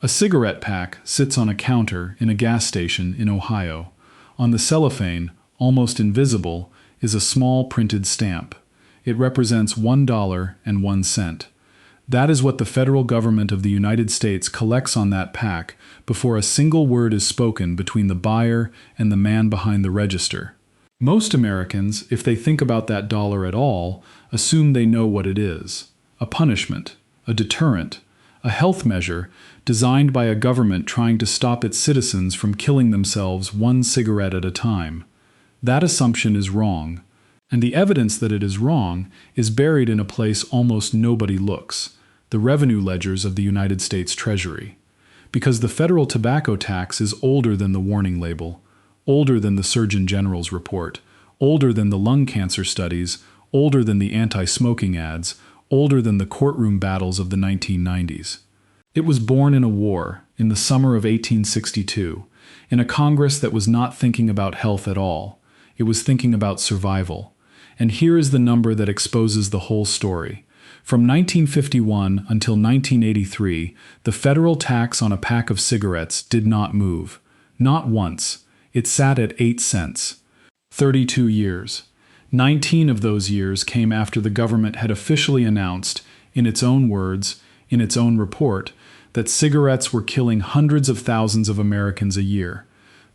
A cigarette pack sits on a counter in a gas station in Ohio. On the cellophane, almost invisible, is a small printed stamp. It represents $1.01. That is what the federal government of the United States collects on that pack before a single word is spoken between the buyer and the man behind the register. Most Americans, if they think about that dollar at all, assume they know what it is. A punishment, a deterrent, a health measure designed by a government trying to stop its citizens from killing themselves one cigarette at a time. That assumption is wrong, and the evidence that it is wrong is buried in a place almost nobody looks: the revenue ledgers of the United States Treasury. Because the federal tobacco tax is older than the warning label, older than the Surgeon General's report, older than the lung cancer studies, older than the anti-smoking ads, older than the courtroom battles of the 1990s. It was born in a war, in the summer of 1862, in a Congress that was not thinking about health at all. It was thinking about survival. And here is the number that exposes the whole story. From 1951 until 1983, the federal tax on a pack of cigarettes did not move. Not once. It sat at 8 cents. 32 years. 19 of those years came after the government had officially announced, in its own words, in its own report, that cigarettes were killing hundreds of thousands of Americans a year.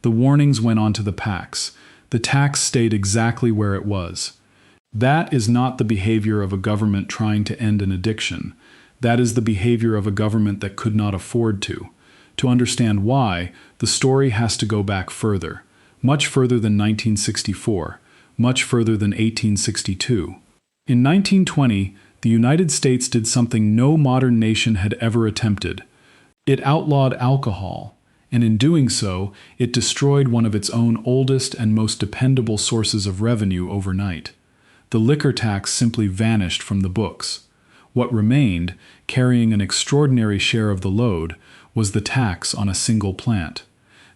The warnings went on to the packs. The tax stayed exactly where it was. That is not the behavior of a government trying to end an addiction. That is the behavior of a government that could not afford to. To understand why, the story has to go back further, much further than 1964, much further than 1862. In 1920, the United States did something no modern nation had ever attempted. It outlawed alcohol, and in doing so, it destroyed one of its own oldest and most dependable sources of revenue overnight. The liquor tax simply vanished from the books. What remained, carrying an extraordinary share of the load, was the tax on a single plant.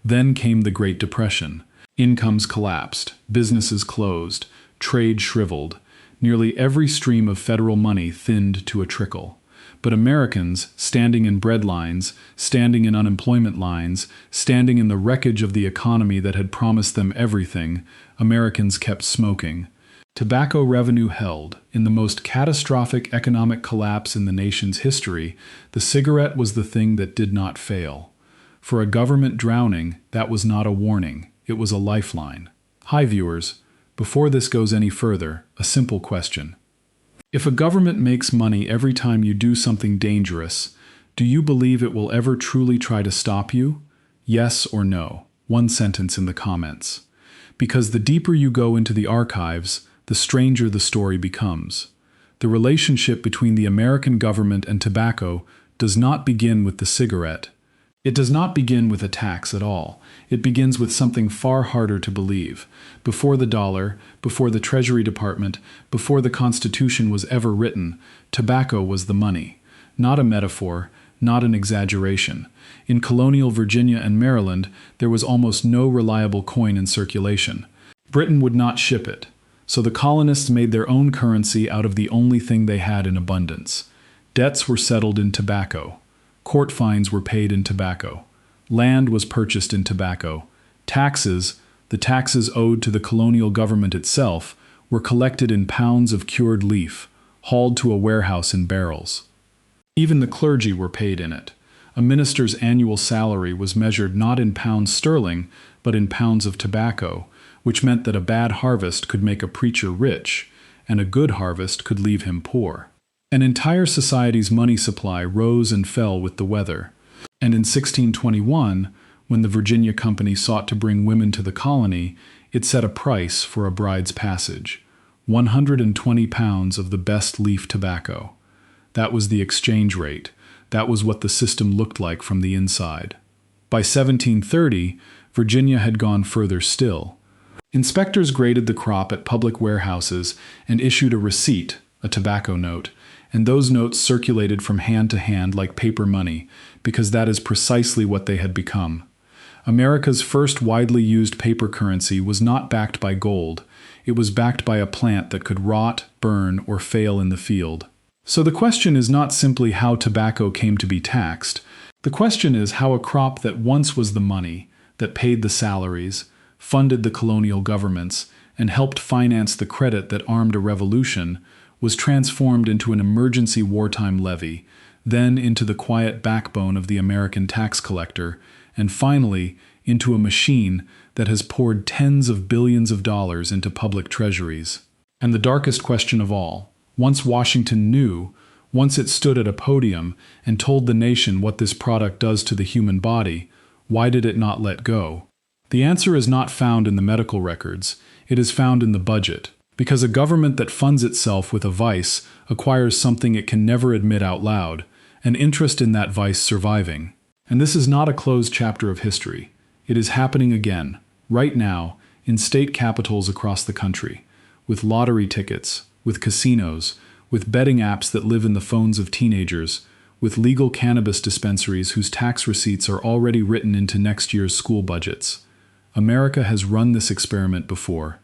Then came the Great Depression. Incomes collapsed, businesses closed, trade shriveled. Nearly every stream of federal money thinned to a trickle. But Americans, standing in bread lines, standing in unemployment lines, standing in the wreckage of the economy that had promised them everything, Americans kept smoking. Tobacco revenue held. In the most catastrophic economic collapse in the nation's history, the cigarette was the thing that did not fail. For a government drowning, that was not a warning, it was a lifeline. Hi viewers, before this goes any further, a simple question. If a government makes money every time you do something dangerous, do you believe it will ever truly try to stop you? Yes or no? One sentence in the comments. Because the deeper you go into the archives, the stranger the story becomes. The relationship between the American government and tobacco does not begin with the cigarette. It does not begin with a tax at all. It begins with something far harder to believe. Before the dollar, before the Treasury Department, before the Constitution was ever written, tobacco was the money. Not a metaphor, not an exaggeration. In colonial Virginia and Maryland, there was almost no reliable coin in circulation. Britain would not ship it. So the colonists made their own currency out of the only thing they had in abundance. Debts were settled in tobacco. Court fines were paid in tobacco. Land was purchased in tobacco. Taxes, the taxes owed to the colonial government itself, were collected in pounds of cured leaf, hauled to a warehouse in barrels. Even the clergy were paid in it. A minister's annual salary was measured not in pounds sterling, but in pounds of tobacco, which meant that a bad harvest could make a preacher rich, and a good harvest could leave him poor. An entire society's money supply rose and fell with the weather. And in 1621, when the Virginia Company sought to bring women to the colony, it set a price for a bride's passage: 120 pounds of the best leaf tobacco. That was the exchange rate. That was what the system looked like from the inside. By 1730, Virginia had gone further still. Inspectors graded the crop at public warehouses and issued a receipt, a tobacco note, and those notes circulated from hand to hand like paper money, because that is precisely what they had become. America's first widely used paper currency was not backed by gold. It was backed by a plant that could rot, burn, or fail in the field. So the question is not simply how tobacco came to be taxed. The question is how a crop that once was the money, that paid the salaries, funded the colonial governments, and helped finance the credit that armed a revolution, was transformed into an emergency wartime levy, then into the quiet backbone of the American tax collector, and finally into a machine that has poured tens of billions of dollars into public treasuries. And the darkest question of all, once Washington knew, once it stood at a podium and told the nation what this product does to the human body, why did it not let go? The answer is not found in the medical records, it is found in the budget. Because a government that funds itself with a vice acquires something it can never admit out loud, an interest in that vice surviving. And this is not a closed chapter of history. It is happening again, right now, in state capitals across the country, with lottery tickets, with casinos, with betting apps that live in the phones of teenagers, with legal cannabis dispensaries whose tax receipts are already written into next year's school budgets. America has run this experiment before.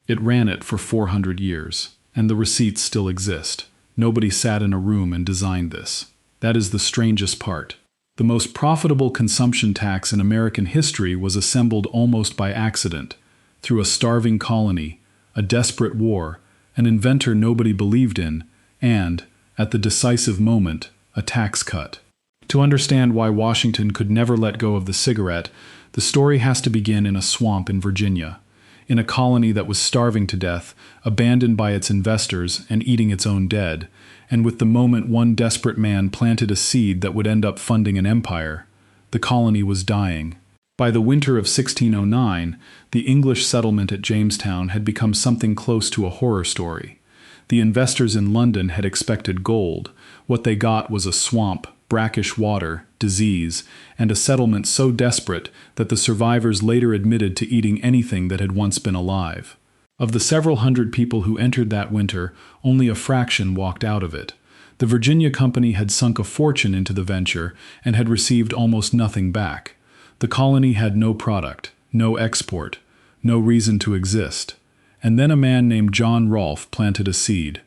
It ran it for 400 years, and the receipts still exist. Nobody sat in a room and designed this. That is the strangest part. The most profitable consumption tax in American history was assembled almost by accident, through a starving colony, a desperate war, an inventor nobody believed in, and, at the decisive moment, a tax cut. To understand why Washington could never let go of the cigarette, the story has to begin in a swamp in Virginia, in a colony that was starving to death, abandoned by its investors and eating its own dead, and with the moment one desperate man planted a seed that would end up funding an empire, the colony was dying. By the winter of 1609, the English settlement at Jamestown had become something close to a horror story. The investors in London had expected gold. What they got was a swamp, brackish water, disease, and a settlement so desperate that the survivors later admitted to eating anything that had once been alive. Of the several hundred people who entered that winter, only a fraction walked out of it. The Virginia Company had sunk a fortune into the venture and had received almost nothing back. The colony had no product, no export, no reason to exist. And then a man named John Rolfe planted a seed.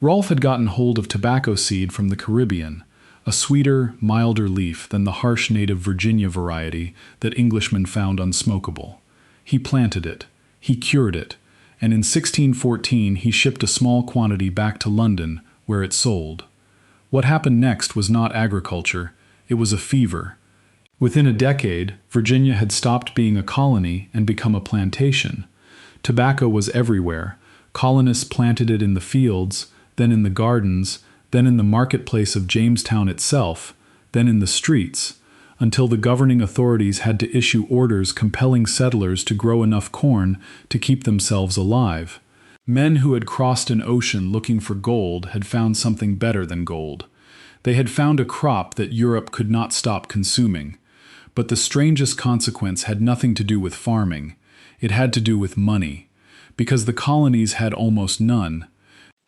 Rolfe had gotten hold of tobacco seed from the Caribbean, a sweeter, milder leaf than the harsh native Virginia variety that Englishmen found unsmokable. He planted it, he cured it, and in 1614 he shipped a small quantity back to London, where it sold. What happened next was not agriculture, it was a fever. Within a decade, Virginia had stopped being a colony and become a plantation. Tobacco was everywhere. Colonists planted it in the fields, then in the gardens, then in the marketplace of Jamestown itself, then in the streets, until the governing authorities had to issue orders compelling settlers to grow enough corn to keep themselves alive. Men who had crossed an ocean looking for gold had found something better than gold. They had found a crop that Europe could not stop consuming. But the strangest consequence had nothing to do with farming. It had to do with money, because the colonies had almost none.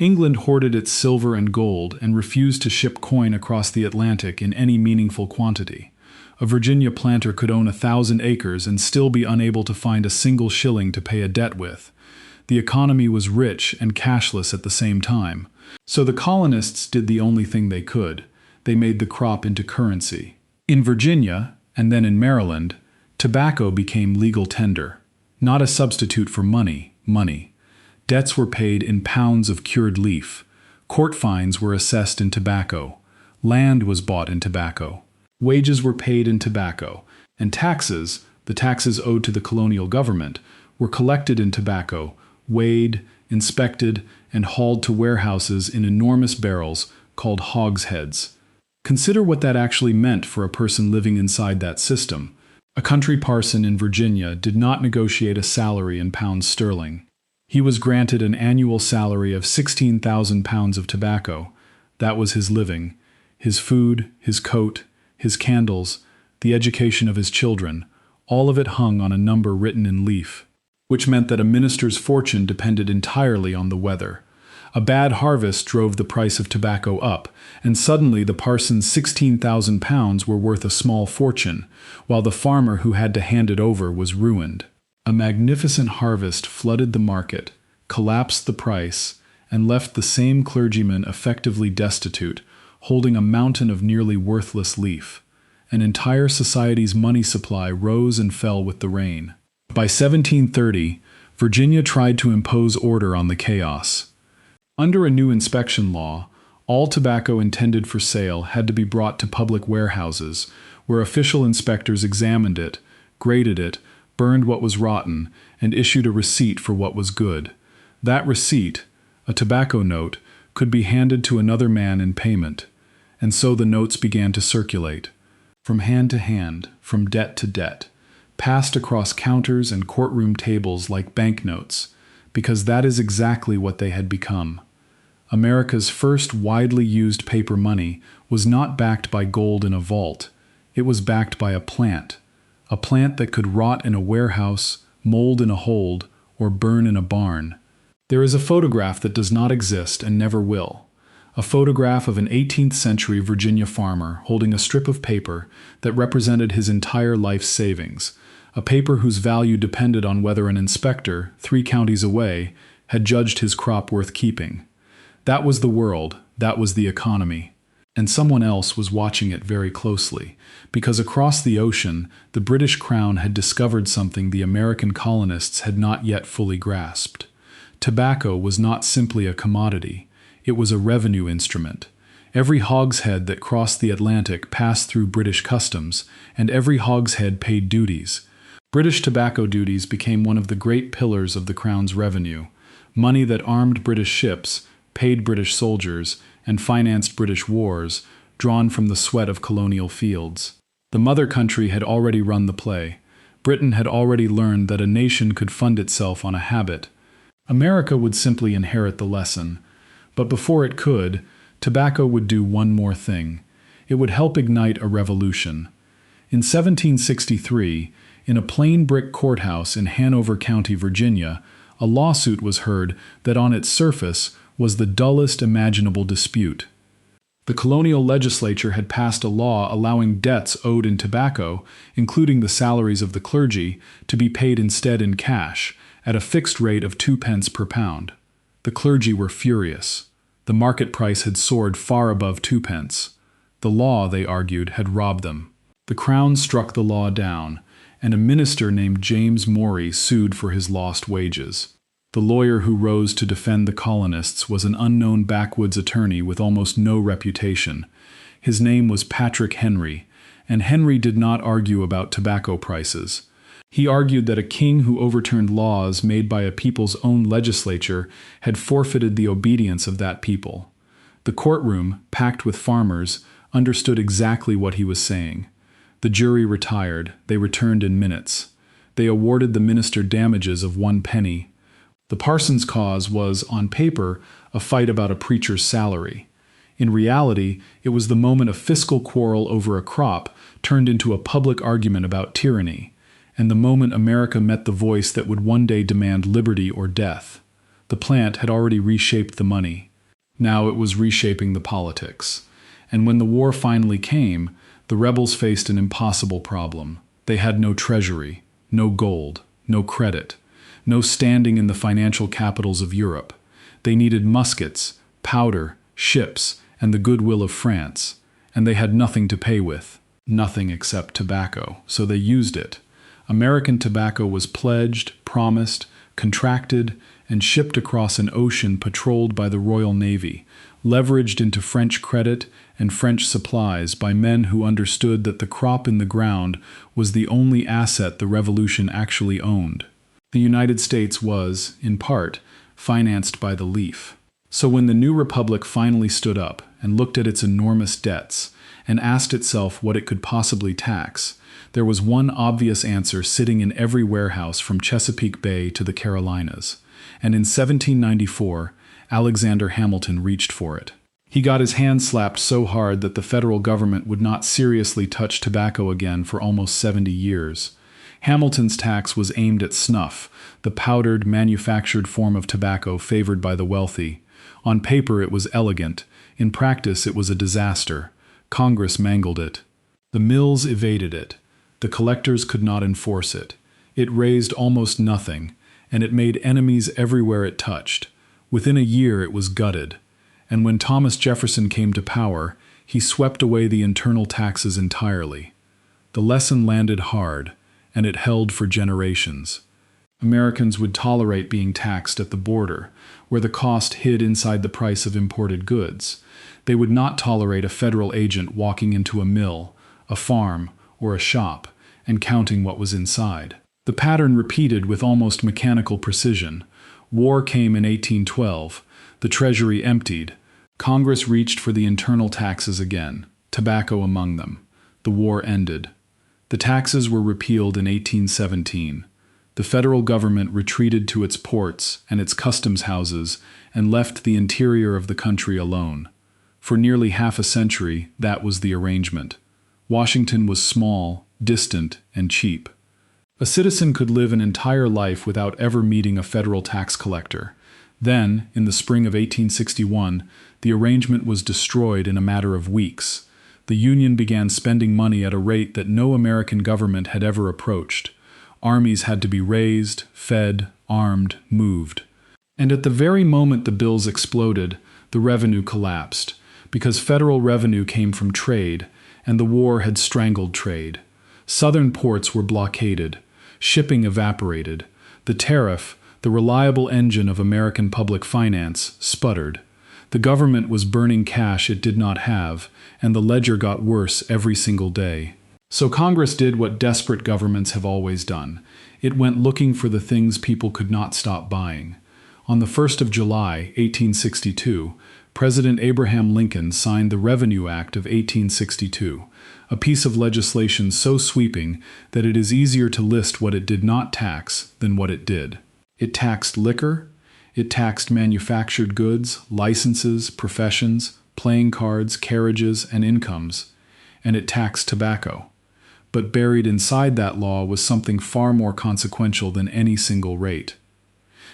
England hoarded its silver and gold and refused to ship coin across the Atlantic in any meaningful quantity. A Virginia planter could own 1,000 acres and still be unable to find a single shilling to pay a debt with. The economy was rich and cashless at the same time. So the colonists did the only thing they could. They made the crop into currency. In Virginia, and then in Maryland, tobacco became legal tender. Not a substitute for money. Debts were paid in pounds of cured leaf. Court fines were assessed in tobacco. Land was bought in tobacco. Wages were paid in tobacco. And taxes, the taxes owed to the colonial government, were collected in tobacco, weighed, inspected, and hauled to warehouses in enormous barrels called hogsheads. Consider what that actually meant for a person living inside that system. A country parson in Virginia did not negotiate a salary in pounds sterling. He was granted an annual salary of 16,000 pounds of tobacco. That was his living. His food, his coat, his candles, the education of his children, all of it hung on a number written in leaf, which meant that a minister's fortune depended entirely on the weather. A bad harvest drove the price of tobacco up, and suddenly the parson's 16,000 pounds were worth a small fortune, while the farmer who had to hand it over was ruined. A magnificent harvest flooded the market, collapsed the price, and left the same clergyman effectively destitute, holding a mountain of nearly worthless leaf. an entire society's money supply rose and fell with the rain. By 1730, Virginia tried to impose order on the chaos. Under a new inspection law, all tobacco intended for sale had to be brought to public warehouses, where official inspectors examined it, graded it, burned what was rotten, and issued a receipt for what was good. That receipt, a tobacco note, could be handed to another man in payment, and so the notes began to circulate. From hand to hand, from debt to debt, passed across counters and courtroom tables like banknotes, because that is exactly what they had become. America's first widely used paper money was not backed by gold in a vault. It was backed by a plant that could rot in a warehouse, mold in a hold, or burn in a barn. There is a photograph that does not exist and never will. A photograph of an 18th century Virginia farmer holding a strip of paper that represented his entire life's savings, a paper whose value depended on whether an inspector, 3 counties away, had judged his crop worth keeping. That was the world, that was the economy. And someone else was watching it very closely, because across the ocean, the British Crown had discovered something the American colonists had not yet fully grasped. Tobacco was not simply a commodity, it was a revenue instrument. Every hogshead that crossed the Atlantic passed through British customs, and every hogshead paid duties. British tobacco duties became one of the great pillars of the Crown's revenue, money that armed British ships, paid British soldiers, and financed British wars, drawn from the sweat of colonial fields. The mother country had already run the play. Britain had already learned that a nation could fund itself on a habit. America would simply inherit the lesson. But before it could, tobacco would do one more thing. It would help ignite a revolution. In 1763, in a plain brick courthouse in Hanover County, Virginia, a lawsuit was heard that on its surface was the dullest imaginable dispute. The colonial legislature had passed a law allowing debts owed in tobacco, including the salaries of the clergy, to be paid instead in cash, at a fixed rate of 2 pence per pound. The clergy were furious. The market price had soared far above 2 pence. The law, they argued, had robbed them. The Crown struck the law down, and a minister named James Morey sued for his lost wages. The lawyer who rose to defend the colonists was an unknown backwoods attorney with almost no reputation. His name was Patrick Henry, and Henry did not argue about tobacco prices. He argued that a king who overturned laws made by a people's own legislature had forfeited the obedience of that people. The courtroom, packed with farmers, understood exactly what he was saying. The jury retired. They returned in minutes. They awarded the minister damages of 1 penny. The parson's cause was, on paper, a fight about a preacher's salary. In reality, it was the moment a fiscal quarrel over a crop turned into a public argument about tyranny, and the moment America met the voice that would one day demand liberty or death. The plant had already reshaped the money. Now it was reshaping the politics. And when the war finally came, the rebels faced an impossible problem. They had no treasury, no gold, no credit, no standing in the financial capitals of Europe. They needed muskets, powder, ships, and the goodwill of France, and they had nothing to pay with, nothing except tobacco, so they used it. American tobacco was pledged, promised, contracted, and shipped across an ocean patrolled by the Royal Navy, leveraged into French credit and French supplies by men who understood that the crop in the ground was the only asset the Revolution actually owned. The United States was, in part, financed by the leaf. So when the new republic finally stood up and looked at its enormous debts and asked itself what it could possibly tax, there was one obvious answer sitting in every warehouse from Chesapeake Bay to the Carolinas. And in 1794, Alexander Hamilton reached for it. He got his hand slapped so hard that the federal government would not seriously touch tobacco again for almost 70 years. Hamilton's tax was aimed at snuff, the powdered, manufactured form of tobacco favored by the wealthy. On paper it was elegant. In practice it was a disaster. Congress mangled it. The mills evaded it. The collectors could not enforce it. It raised almost nothing, and it made enemies everywhere it touched. Within a year it was gutted. And when Thomas Jefferson came to power, he swept away the internal taxes entirely. The lesson landed hard, and it held for generations. Americans would tolerate being taxed at the border, where the cost hid inside the price of imported goods. They would not tolerate a federal agent walking into a mill, a farm, or a shop, and counting what was inside. The pattern repeated with almost mechanical precision. War came in 1812. The Treasury emptied. Congress reached for the internal taxes again, tobacco among them. The war ended. The taxes were repealed in 1817. The federal government retreated to its ports and its customs houses and left the interior of the country alone. For nearly half a century, that was the arrangement. Washington was small, distant, and cheap. A citizen could live an entire life without ever meeting a federal tax collector. Then, in the spring of 1861, the arrangement was destroyed in a matter of weeks. The Union began spending money at a rate that no American government had ever approached. Armies had to be raised, fed, armed, moved. And at the very moment the bills exploded, the revenue collapsed, because federal revenue came from trade, and the war had strangled trade. Southern ports were blockaded. Shipping evaporated. The tariff, the reliable engine of American public finance, sputtered. The government was burning cash it did not have, and the ledger got worse every single day. So Congress did what desperate governments have always done. It went looking for the things people could not stop buying. On the 1st of July, 1862, President Abraham Lincoln signed the Revenue Act of 1862, a piece of legislation so sweeping that it is easier to list what it did not tax than what it did. It taxed liquor, it taxed manufactured goods, licenses, professions, playing cards, carriages, and incomes, and it taxed tobacco. But buried inside that law was something far more consequential than any single rate.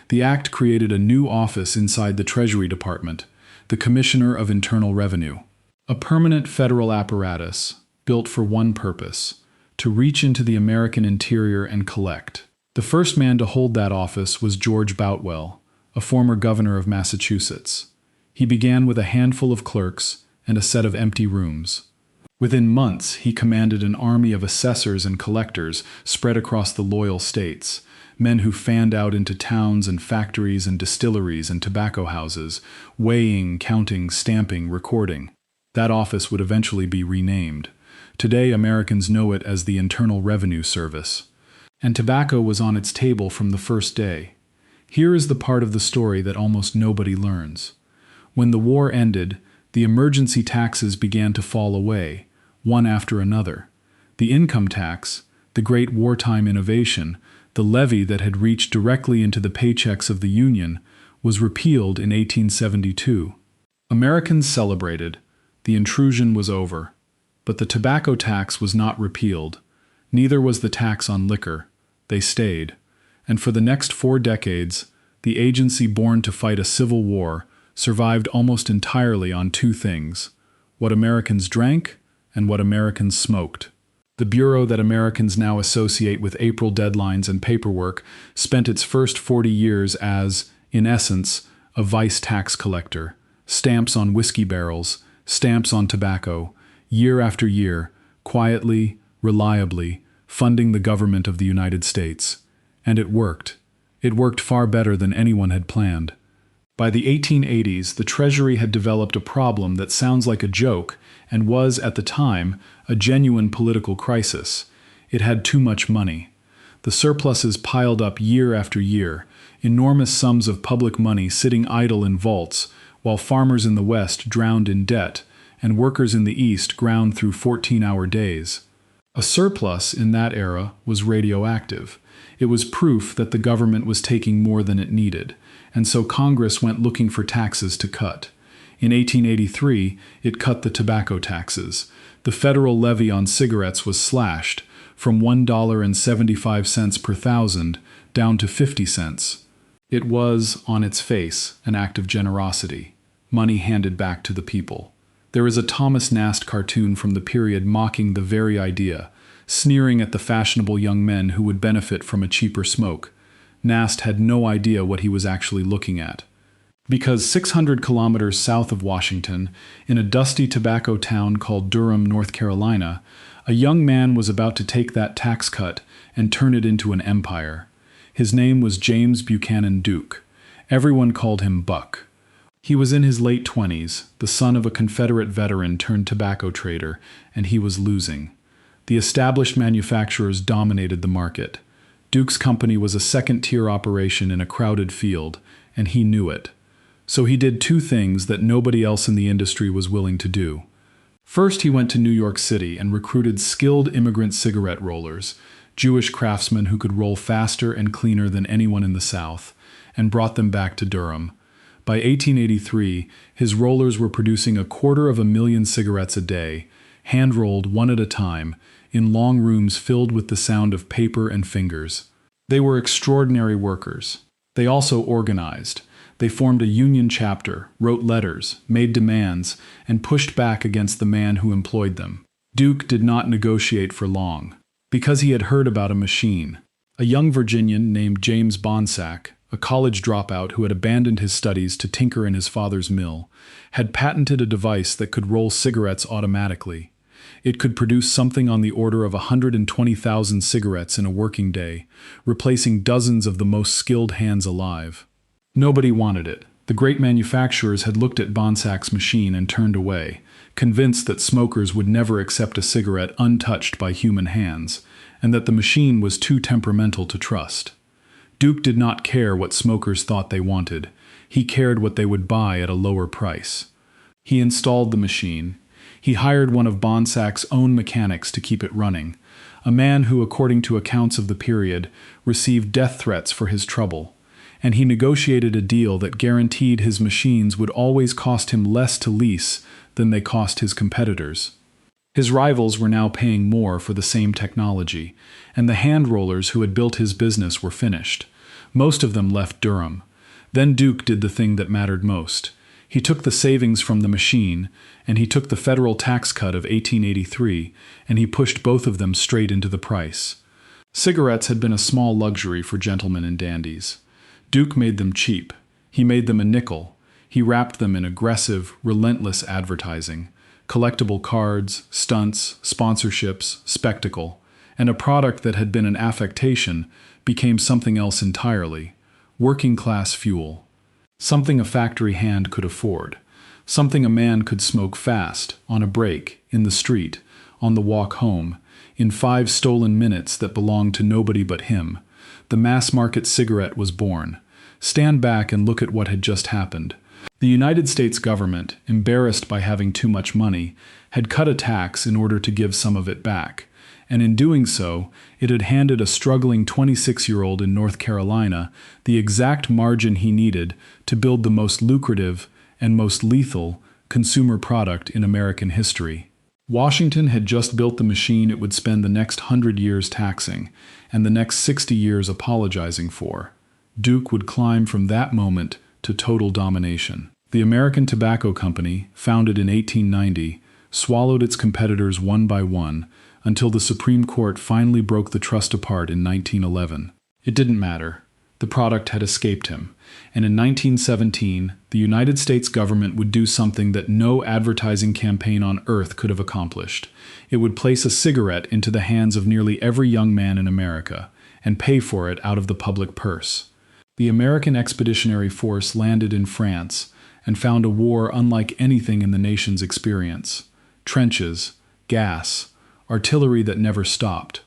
The act created a new office inside the Treasury Department, the Commissioner of Internal Revenue, a permanent federal apparatus built for one purpose: to reach into the American interior and collect. The first man to hold that office was George Boutwell, a former governor of Massachusetts. He began with a handful of clerks and a set of empty rooms. Within months, he commanded an army of assessors and collectors spread across the loyal states, men who fanned out into towns and factories and distilleries and tobacco houses, weighing, counting, stamping, recording. That office would eventually be renamed. Today, Americans know it as the Internal Revenue Service. And tobacco was on its table from the first day. Here is the part of the story that almost nobody learns. When the war ended, the emergency taxes began to fall away, one after another. The income tax, the great wartime innovation, the levy that had reached directly into the paychecks of the Union, was repealed in 1872. Americans celebrated. The intrusion was over. But the tobacco tax was not repealed. Neither was the tax on liquor. They stayed. And for the next 4 decades, the agency born to fight a civil war survived almost entirely on 2 things: what Americans drank and what Americans smoked. The bureau that Americans now associate with April deadlines and paperwork spent its first 40 years as, in essence, a vice tax collector. Stamps on whiskey barrels, stamps on tobacco, year after year, quietly, reliably, funding the government of the United States. And it worked. It worked far better than anyone had planned. By the 1880s, the Treasury had developed a problem that sounds like a joke and was, at the time, a genuine political crisis. It had too much money. The surpluses piled up year after year, enormous sums of public money sitting idle in vaults, while farmers in the West drowned in debt, and workers in the East ground through 14-hour days. A surplus in that era was radioactive. It was proof that the government was taking more than it needed, and so Congress went looking for taxes to cut. In 1883, it cut the tobacco taxes. The federal levy on cigarettes was slashed from $1.75 per thousand down to 50 cents. It was, on its face, an act of generosity, money handed back to the people. There is a Thomas Nast cartoon from the period mocking the very idea, sneering at the fashionable young men who would benefit from a cheaper smoke. Nast had no idea what he was actually looking at. Because 600 kilometers south of Washington, in a dusty tobacco town called Durham, North Carolina, A young man was about to take that tax cut and turn it into an empire. His name was James Buchanan Duke. Everyone called him Buck. He was in his late 20s, the son of a Confederate veteran turned tobacco trader, and he was losing. The established manufacturers dominated the market. Duke's company was a second-tier operation in a crowded field, and he knew it. So he did two things that nobody else in the industry was willing to do. First, he went to New York City and recruited skilled immigrant cigarette rollers, Jewish craftsmen who could roll faster and cleaner than anyone in the South, and brought them back to Durham. By 1883, his rollers were producing 250,000 cigarettes a day, hand-rolled one at a time, in long rooms filled with the sound of paper and fingers. They were extraordinary workers. They also organized. They formed a union chapter, wrote letters, made demands, and pushed back against the man who employed them. Duke did not negotiate for long, because he had heard about a machine. A young Virginian named James Bonsack, a college dropout who had abandoned his studies to tinker in his father's mill, had patented a device that could roll cigarettes automatically. It could produce something on the order of 120,000 cigarettes in a working day, replacing dozens of the most skilled hands alive. Nobody wanted it. The great manufacturers had looked at Bonsack's machine and turned away, convinced that smokers would never accept a cigarette untouched by human hands, and that the machine was too temperamental to trust. Duke did not care what smokers thought they wanted. He cared what they would buy at a lower price. He installed the machine. He hired one of Bonsack's own mechanics to keep it running, a man who, according to accounts of the period, received death threats for his trouble, and he negotiated a deal that guaranteed his machines would always cost him less to lease than they cost his competitors. His rivals were now paying more for the same technology, and the hand rollers who had built his business were finished. Most of them left Durham. Then Duke did the thing that mattered most. He took the savings from the machine, and he took the federal tax cut of 1883, and he pushed both of them straight into the price. Cigarettes had been a small luxury for gentlemen and dandies. Duke made them cheap. He made them a nickel. He wrapped them in aggressive, relentless advertising, collectible cards, stunts, sponsorships, spectacle, and a product that had been an affectation became something else entirely, working-class fuel. Something a factory hand could afford. Something a man could smoke fast, on a break, in the street, on the walk home, in 5 stolen minutes that belonged to nobody but him. The mass-market cigarette was born. Stand back and look at what had just happened. The United States government, embarrassed by having too much money, had cut a tax in order to give some of it back, and in doing so, it had handed a struggling 26-year-old in North Carolina the exact margin he needed to build the most lucrative and most lethal consumer product in American history. Washington had just built the machine it would spend the next 100 years taxing, and the next 60 years apologizing for. Duke would climb from that moment to total domination. The American Tobacco Company, founded in 1890, swallowed its competitors one by one until the Supreme Court finally broke the trust apart in 1911. It didn't matter. The product had escaped him, and in 1917, the United States government would do something that no advertising campaign on earth could have accomplished. It would place a cigarette into the hands of nearly every young man in America, and pay for it out of the public purse. The American Expeditionary Force landed in France and found a war unlike anything in the nation's experience. Trenches, gas, artillery that never stopped.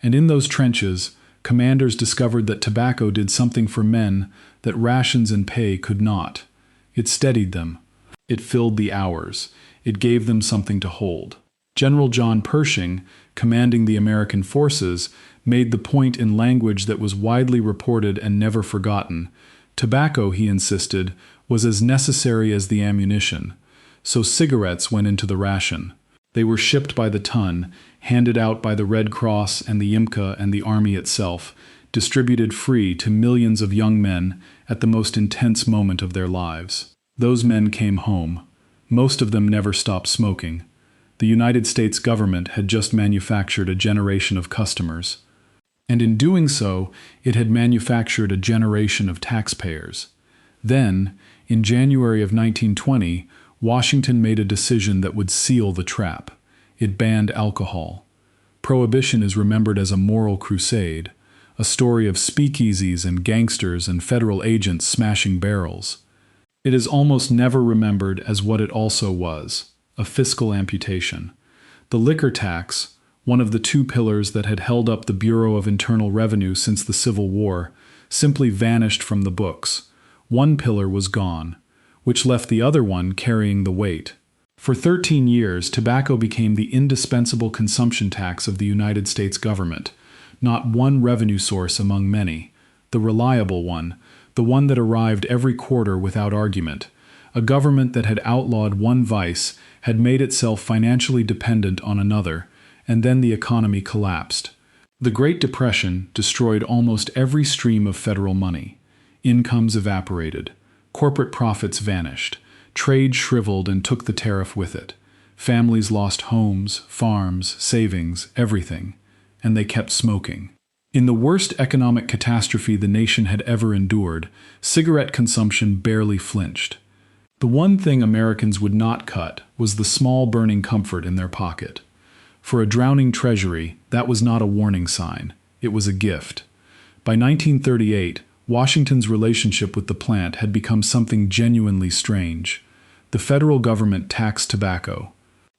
And in those trenches, commanders discovered that tobacco did something for men that rations and pay could not. It steadied them. It filled the hours. It gave them something to hold. General John Pershing, commanding the American forces, made the point in language that was widely reported and never forgotten. Tobacco, he insisted, was as necessary as the ammunition. So cigarettes went into the ration. They were shipped by the ton, handed out by the Red Cross and the IMCA and the Army itself, distributed free to millions of young men at the most intense moment of their lives. Those men came home. Most of them never stopped smoking. The United States government had just manufactured a generation of customers. And in doing so, it had manufactured a generation of taxpayers. Then, in January of 1920, Washington made a decision that would seal the trap. It banned alcohol. Prohibition is remembered as a moral crusade, a story of speakeasies and gangsters and federal agents smashing barrels. It is almost never remembered as what it also was, a fiscal amputation. The liquor tax, one of the two pillars that had held up the Bureau of Internal Revenue since the Civil War, simply vanished from the books. One pillar was gone, which left the other one carrying the weight. For 13 years, tobacco became the indispensable consumption tax of the United States government, not one revenue source among many, the reliable one, the one that arrived every quarter without argument. A government that had outlawed one vice had made itself financially dependent on another, and then the economy collapsed. The Great Depression destroyed almost every stream of federal money. Incomes evaporated. Corporate profits vanished. Trade shriveled and took the tariff with it. Families lost homes, farms, savings, everything, and they kept smoking. In the worst economic catastrophe the nation had ever endured, cigarette consumption barely flinched. The one thing Americans would not cut was the small burning comfort in their pocket. For a drowning Treasury, that was not a warning sign. It was a gift. By 1938, Washington's relationship with the plant had become something genuinely strange. The federal government taxed tobacco.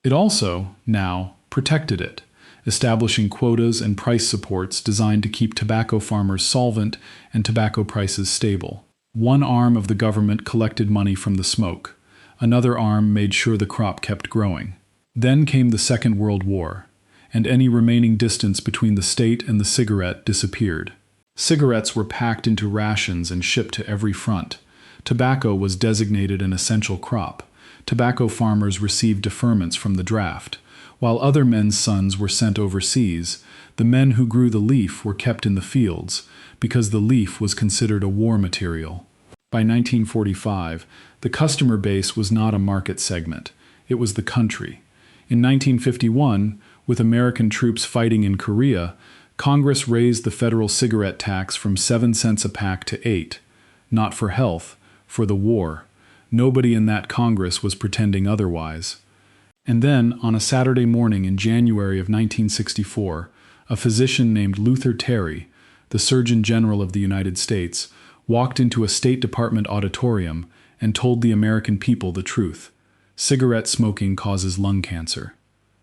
It also, now, protected it, establishing quotas and price supports designed to keep tobacco farmers solvent and tobacco prices stable. One arm of the government collected money from the smoke. Another arm made sure the crop kept growing. Then came the Second World War, and any remaining distance between the state and the cigarette disappeared. Cigarettes were packed into rations and shipped to every front. Tobacco was designated an essential crop. Tobacco farmers received deferments from the draft. While other men's sons were sent overseas, the men who grew the leaf were kept in the fields, because the leaf was considered a war material. By 1945, the customer base was not a market segment. It was the country. In 1951, with American troops fighting in Korea, Congress raised the federal cigarette tax from 7 cents a pack to 8. Not for health, for the war. Nobody in that Congress was pretending otherwise. And then, on a Saturday morning in January of 1964, a physician named Luther Terry, the Surgeon General of the United States, walked into a State Department auditorium and told the American people the truth. Cigarette smoking causes lung cancer.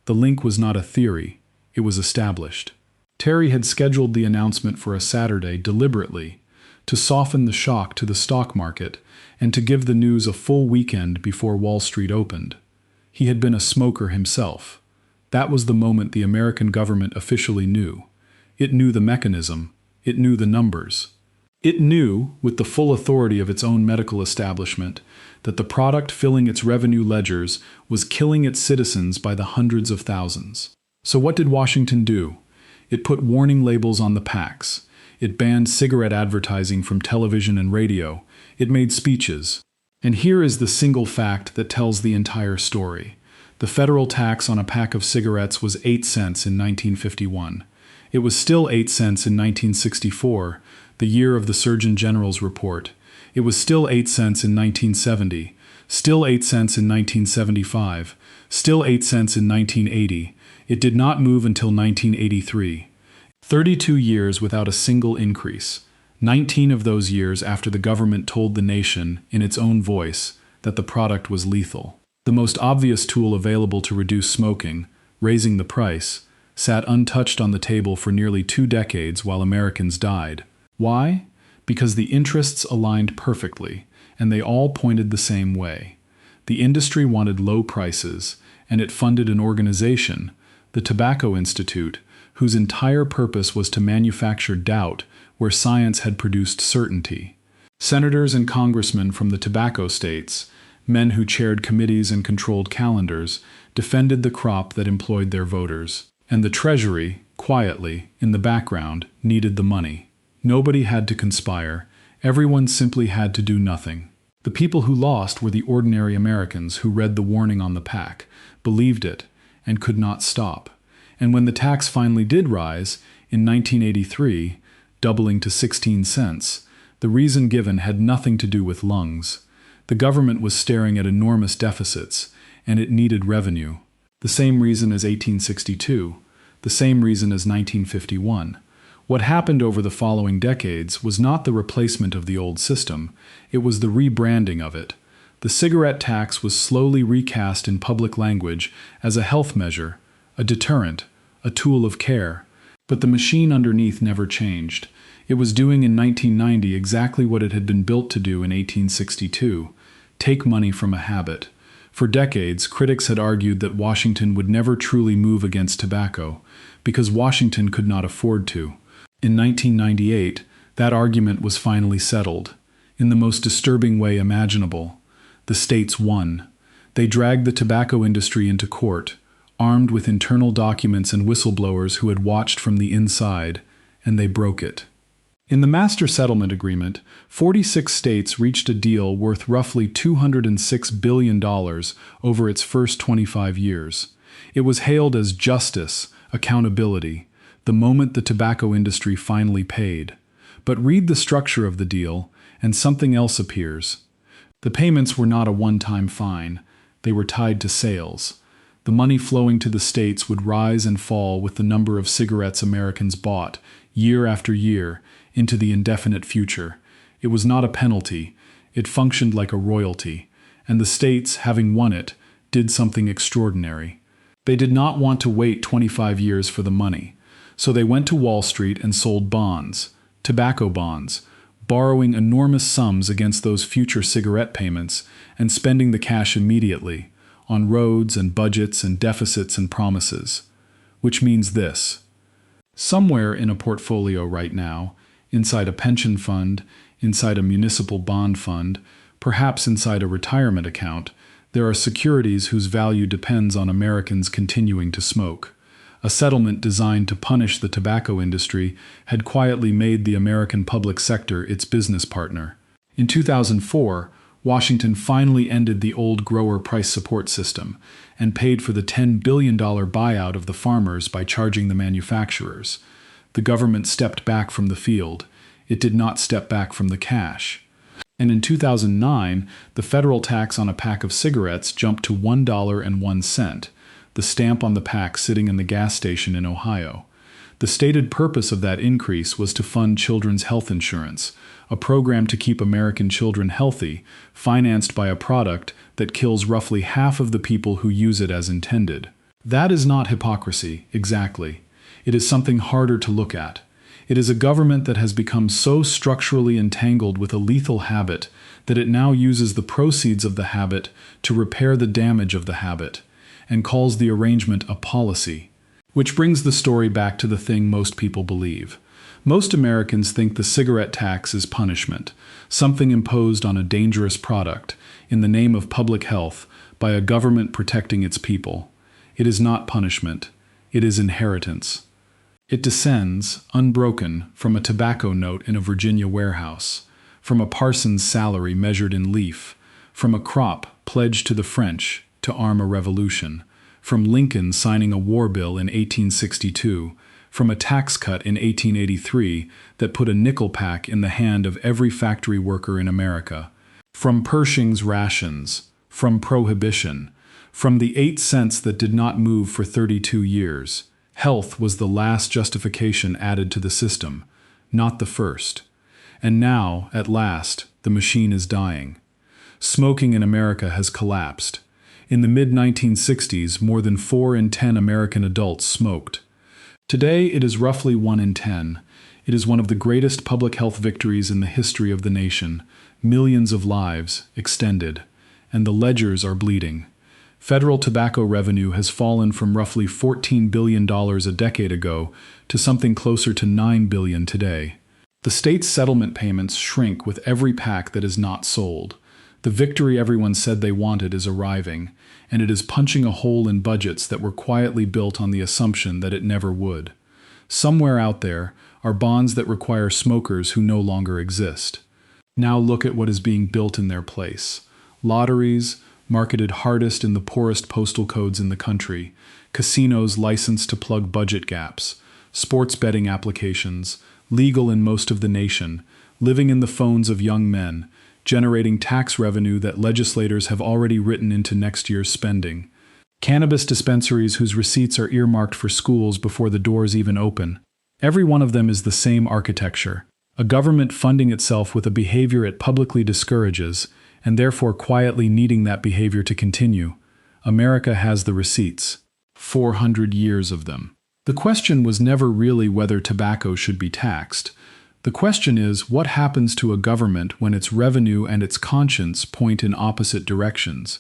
The link was not a theory, it was established. Terry had scheduled the announcement for a Saturday deliberately, to soften the shock to the stock market and to give the news a full weekend before Wall Street opened. He had been a smoker himself. That was the moment the American government officially knew. It knew the mechanism. It knew the numbers. It knew, with the full authority of its own medical establishment, that the product filling its revenue ledgers was killing its citizens by the hundreds of thousands. So what did Washington do? It put warning labels on the packs. It banned cigarette advertising from television and radio. It made speeches. And here is the single fact that tells the entire story. The federal tax on a pack of cigarettes was 8 cents in 1951. It was still 8 cents in 1964, the year of the Surgeon General's report. It was still 8 cents in 1970, still 8 cents in 1975, still 8 cents in 1980. It did not move until 1983. 32 years without a single increase. 19 of those years after the government told the nation, in its own voice, that the product was lethal. The most obvious tool available to reduce smoking, raising the price, sat untouched on the table for nearly 2 decades while Americans died. Why? Because the interests aligned perfectly, and they all pointed the same way. The industry wanted low prices, and it funded an organization, the Tobacco Institute, whose entire purpose was to manufacture doubt where science had produced certainty. Senators and congressmen from the tobacco states, men who chaired committees and controlled calendars, defended the crop that employed their voters. And the Treasury, quietly, in the background, needed the money. Nobody had to conspire. Everyone simply had to do nothing. The people who lost were the ordinary Americans who read the warning on the pack, believed it, and could not stop. And when the tax finally did rise, in 1983, doubling to 16 cents, the reason given had nothing to do with lungs. The government was staring at enormous deficits, and it needed revenue. The same reason as 1862. the same reason as 1951. What happened over the following decades was not the replacement of the old system, it was the rebranding of it. The cigarette tax was slowly recast in public language as a health measure, a deterrent, a tool of care. But the machine underneath never changed. It was doing in 1990 exactly what it had been built to do in 1862, take money from a habit. For decades, critics had argued that Washington would never truly move against tobacco, because Washington could not afford to. In 1998, that argument was finally settled, in the most disturbing way imaginable. The states won. They dragged the tobacco industry into court, armed with internal documents and whistleblowers who had watched from the inside, and they broke it. In the Master Settlement Agreement, 46 states reached a deal worth roughly $206 billion over its first 25 years. It was hailed as justice, accountability, the moment the tobacco industry finally paid. But read the structure of the deal, and something else appears. The payments were not a one-time fine. They were tied to sales. The money flowing to the states would rise and fall with the number of cigarettes Americans bought, year after year, into the indefinite future. It was not a penalty. It functioned like a royalty. And the states, having won it, did something extraordinary. They did not want to wait 25 years for the money. So they went to Wall Street and sold bonds, tobacco bonds, borrowing enormous sums against those future cigarette payments and spending the cash immediately on roads and budgets and deficits and promises. Which means this. Somewhere in a portfolio right now, inside a pension fund, inside a municipal bond fund, perhaps inside a retirement account, there are securities whose value depends on Americans continuing to smoke. A settlement designed to punish the tobacco industry had quietly made the American public sector its business partner. In 2004, Washington finally ended the old grower price support system and paid for the $10 billion buyout of the farmers by charging the manufacturers. The government stepped back from the field. It did not step back from the cash. And in 2009, the federal tax on a pack of cigarettes jumped to $1.01, the stamp on the pack sitting in the gas station in Ohio. The stated purpose of that increase was to fund children's health insurance, a program to keep American children healthy, financed by a product that kills roughly half of the people who use it as intended. That is not hypocrisy, exactly. It is something harder to look at. It is a government that has become so structurally entangled with a lethal habit that it now uses the proceeds of the habit to repair the damage of the habit, and calls the arrangement a policy. Which brings the story back to the thing most people believe. Most Americans think the cigarette tax is punishment, something imposed on a dangerous product, in the name of public health, by a government protecting its people. It is not punishment. It is inheritance. It descends, unbroken, from a tobacco note in a Virginia warehouse, from a parson's salary measured in leaf, from a crop pledged to the French to arm a revolution, from Lincoln signing a war bill in 1862, from a tax cut in 1883 that put a nickel pack in the hand of every factory worker in America, from Pershing's rations, from Prohibition, from the 8 cents that did not move for 32 years. Health was the last justification added to the system, not the first. And now, at last, the machine is dying. Smoking in America has collapsed. In the mid-1960s, more than 4 in 10 American adults smoked. Today, it is roughly 1 in 10. It is one of the greatest public health victories in the history of the nation. Millions of lives extended, and the ledgers are bleeding. Federal tobacco revenue has fallen from roughly $14 billion a decade ago to something closer to $9 billion today. The state's settlement payments shrink with every pack that is not sold. The victory everyone said they wanted is arriving, and it is punching a hole in budgets that were quietly built on the assumption that it never would. Somewhere out there are bonds that require smokers who no longer exist. Now look at what is being built in their place. Lotteries, marketed hardest in the poorest postal codes in the country, casinos licensed to plug budget gaps, sports betting applications, legal in most of the nation, living in the phones of young men, generating tax revenue that legislators have already written into next year's spending. Cannabis dispensaries whose receipts are earmarked for schools before the doors even open. Every one of them is the same architecture. A government funding itself with a behavior it publicly discourages, and therefore quietly needing that behavior to continue. America has the receipts. 400 years of them. The question was never really whether tobacco should be taxed. The question is, what happens to a government when its revenue and its conscience point in opposite directions,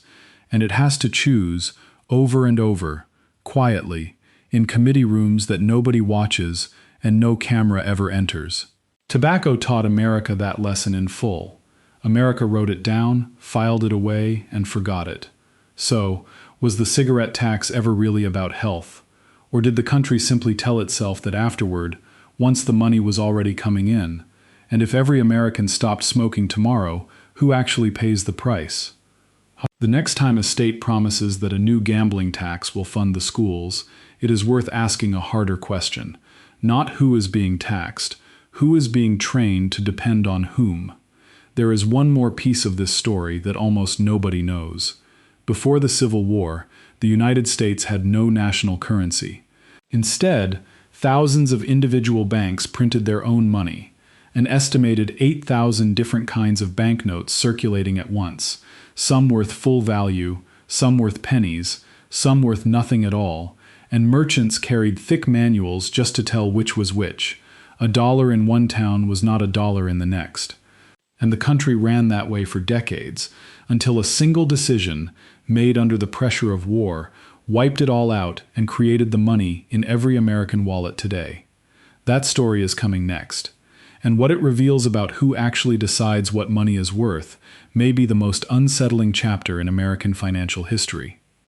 and it has to choose, over and over, quietly, in committee rooms that nobody watches and no camera ever enters. Tobacco taught America that lesson in full. America wrote it down, filed it away, and forgot it. So, was the cigarette tax ever really about health? Or did the country simply tell itself that afterward, once the money was already coming in, and if every American stopped smoking tomorrow, who actually pays the price? The next time a state promises that a new gambling tax will fund the schools, it is worth asking a harder question. Not who is being taxed, who is being trained to depend on whom. There is one more piece of this story that almost nobody knows. Before the Civil War, the United States had no national currency. Instead, thousands of individual banks printed their own money, an estimated 8,000 different kinds of banknotes circulating at once, some worth full value, some worth pennies, some worth nothing at all, and merchants carried thick manuals just to tell which was which. A dollar in one town was not a dollar in the next. And the country ran that way for decades, until a single decision, made under the pressure of war, wiped it all out and created the money in every American wallet today. That story is coming next. And what it reveals about who actually decides what money is worth may be the most unsettling chapter in American financial history.